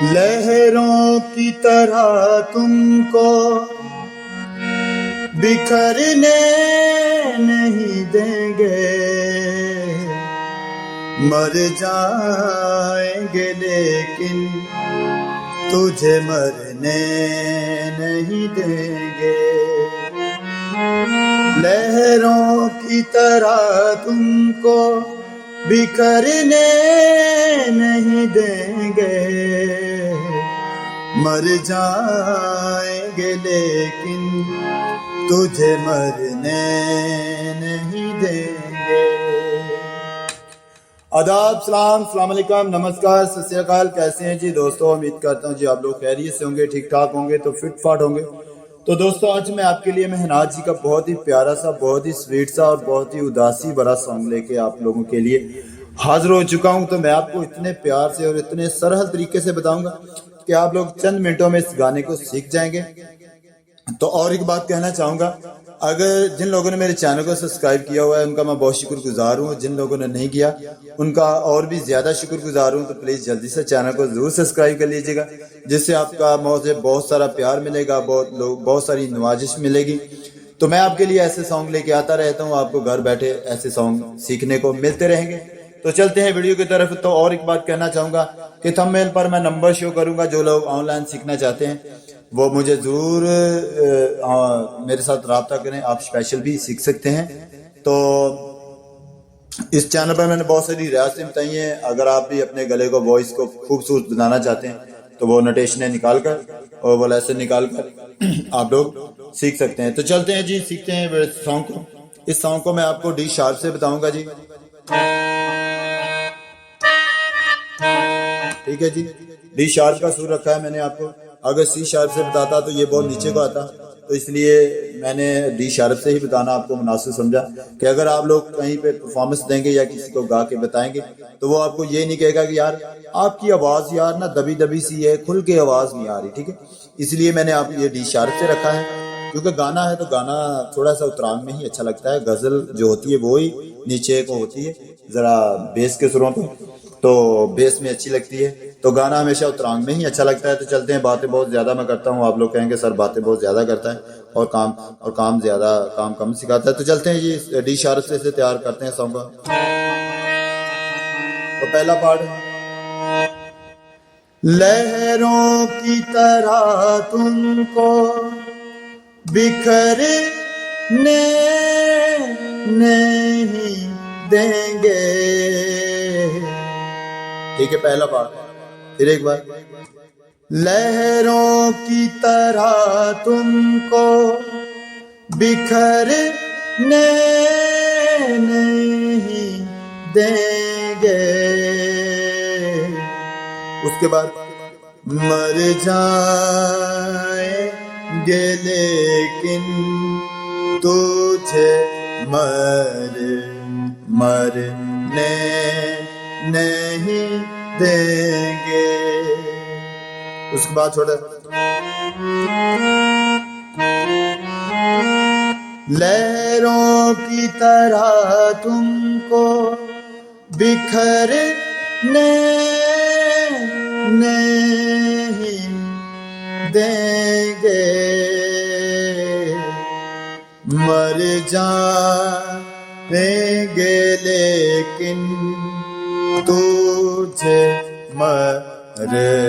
लहरों की तरह तुमको बिखरने नहीं देंगे, मर जाएंगे लेकिन तुझे मरने नहीं देंगे। लहरों की तरह तुमको बिखरने नहीं देंगे, मर जाएंगे लेकिन तुझे मरने नहीं देंगे। आदाब, सलाम, अस्सलाम वालेकुम, नमस्कार, सत श्री अकाल। कैसे हैं जी दोस्तों? उम्मीद करता हूँ जी आप लोग खैरियत से होंगे, ठीक ठाक होंगे, तो फिट फाट होंगे। तो दोस्तों आज मैं आपके लिए मेहनाज जी का बहुत ही प्यारा सा, बहुत ही स्वीट सा और बहुत ही उदासी भरा सॉन्ग लेके आप लोगों के लिए हाजिर हो चुका हूं। तो मैं आपको इतने प्यार से और इतने सरल तरीके से बताऊंगा कि आप लोग चंद मिनटों में इस गाने को सीख जाएंगे। तो और एक बात कहना चाहूंगा, अगर जिन लोगों ने मेरे चैनल को सब्सक्राइब किया हुआ है उनका मैं बहुत शुक्रगुजार हूँ। जिन लोगों ने नहीं किया उनका और भी ज्यादा शुक्रगुजार हूँ। तो प्लीज जल्दी से चैनल को जरूर सब्सक्राइब कर लीजिएगा, जिससे आपका मुझे बहुत सारा प्यार मिलेगा, बहुत सारी नवाजिश मिलेगी। तो मैं आपके लिए ऐसे सॉन्ग लेके आता रहता हूँ, आपको घर बैठे ऐसे सॉन्ग सीखने को मिलते रहेंगे। तो चलते हैं वीडियो की तरफ। तो और एक बात कहना चाहूंगा कि थंबनेल पर मैं नंबर शो करूंगा। जो लोग ऑनलाइन सीखना चाहते हैं वो मुझे जरूर मेरे साथ राब्ता करें, आप स्पेशल भी सीख सकते हैं। तो इस चैनल पर मैंने बहुत सारी रियासतें बताई हैं। अगर आप भी अपने गले को, वॉइस को खूबसूरत बनाना चाहते हैं तो वो नोटेशनें निकाल कर और वो लेसन निकाल कर आप लोग सीख सकते हैं। तो चलते हैं जी, सीखते हैं सॉन्ग को। इस सॉन्ग को मैं आपको डी शार्प से बताऊंगा जी, ठीक है जी। डी शार्प का सुर रखा है मैंने आपको। अगर सी शार्प से बताता तो ये बहुत नीचे को आता, तो इसलिए मैंने डी शार्प से ही बताना आपको मुनासिब समझा कि अगर आप लोग कहीं पे परफॉर्मेंस देंगे या किसी को गा के बताएंगे तो वो आपको ये नहीं कहेगा कि यार आपकी आवाज यार ना दबी दबी सी है, खुल के आवाज नहीं आ रही, ठीक है। इसलिए मैंने आप ये डी शार्प से रखा है, क्योंकि गाना है तो गाना थोड़ा सा उतरांग में ही अच्छा लगता है। गजल जो होती है वो ही नीचे को होती है, जरा बेस के सुरों पे, तो बेस में अच्छी लगती है। तो गाना हमेशा उतरांग में ही अच्छा लगता है। तो चलते हैं, बातें बहुत ज्यादा मैं करता हूँ, आप लोग कहेंगे सर बातें बहुत ज्यादा करता है और काम ज्यादा, काम कम सिखाता है। तो चलते हैं जी, डी शार्प से तैयार करते हैं सॉन्ग का। तो पहला पार्ट, लहरों की तरह तुमको बिखरने नहीं देंगे, ठीक है पहला पार्ट। फिर एक बार, लहरों की तरह तुमको बिखरने नहीं देंगे, उसके बाद मर जाएंगे लेकिन तुझे मरने नहीं देंगे। उसके बाद छोड़, लहरों की तरह तुमको बिखरने नहीं देंगे, मर जाएंगे लेकिन तुझे मरने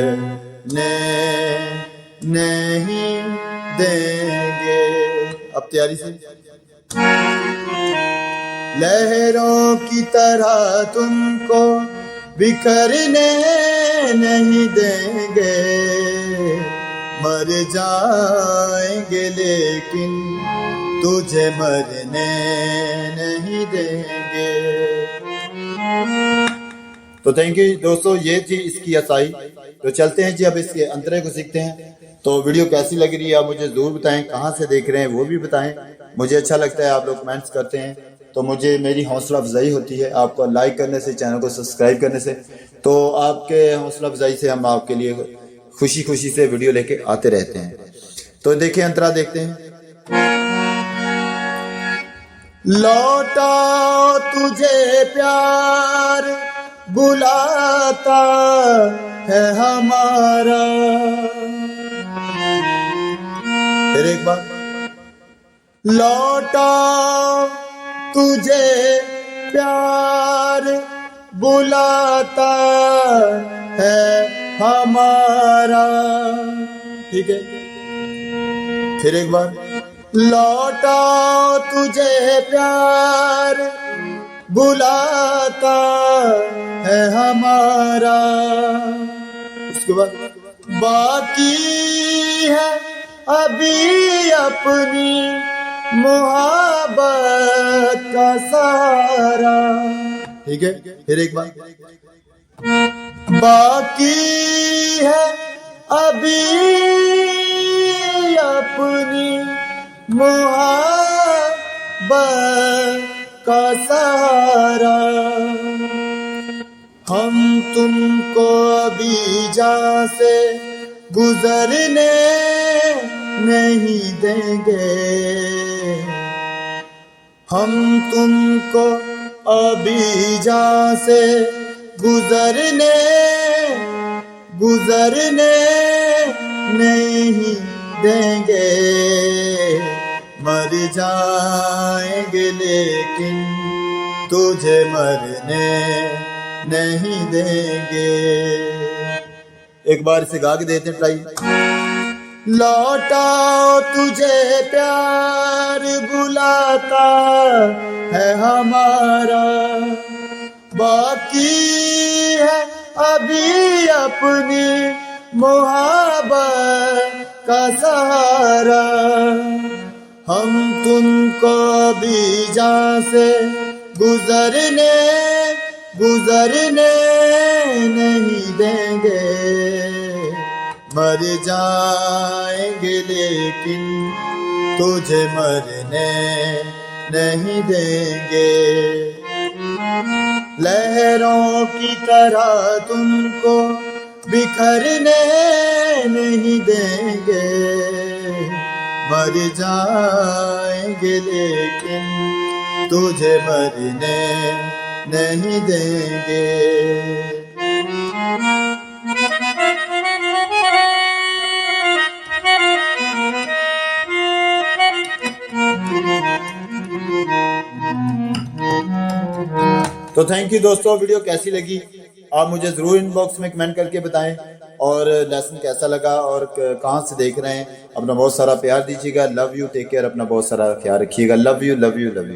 नहीं देंगे। अब तैयारी से, लहरों की तरह तुमको बिखरने नहीं देंगे, मर जाएंगे लेकिन तुझे मरने नहीं देंगे। तो थैंक यू दोस्तों, ये थी इसकी असाई। तो चलते हैं जी, अब इसके अंतरे को सीखते हैं। तो वीडियो कैसी लग रही है आप मुझे जरूर बताएं, कहाँ से देख रहे हैं वो भी बताएं। मुझे अच्छा लगता है आप लोग कमेंट्स करते हैं, तो मुझे मेरी हौसला अफजाई होती है आपको लाइक करने से, चैनल को सब्सक्राइब करने से। तो आपके हौसला अफजाई से हम आपके लिए खुशी खुशी से वीडियो लेके आते रहते हैं। तो देखिए अंतरा देखते हैं। लौटा तुझे प्यार बुलाता है हमारा। फिर एक बार, लौटा तुझे प्यार बुलाता है हमारा। ठीक है, फिर एक बार, लौटा तुझे प्यार बुलाता है हमारा। उसके बाद, बाकी है अभी अपनी मोहब्बत का सारा। ठीक है, फिर एक बार, बाकी है अभी अपनी मोहब्बत का सहारा। हम तुमको अभी जहाँ से गुजरने नहीं देंगे। हम तुमको अभी जहाँ से गुजरने नहीं देंगे। मर जाएंगे लेकिन तुझे मरने नहीं देंगे। एक बार इसे गा के देते हैं ट्राई। लौटा तुझे प्यार बुलाता है हमारा, बाकी है अभी अपनी मोहब्बत का सहारा। हम तुमको अभी जहाँ से गुजरने नहीं देंगे। मर जाएंगे लेकिन तुझे मरने नहीं देंगे। लहरों की तरह तुमको बिखरने नहीं देंगे। मर जाएंगे लेकिन तुझे मरने नहीं देंगे। तो थैंक यू दोस्तों, वीडियो कैसी लगी आप मुझे ज़रूर इनबॉक्स में कमेंट करके बताएं, और लेसन कैसा लगा और कहाँ से देख रहे हैं। अपना बहुत सारा प्यार दीजिएगा। लव यू, टेक केयर, अपना बहुत सारा ख्याल रखिएगा। Love you love you love you.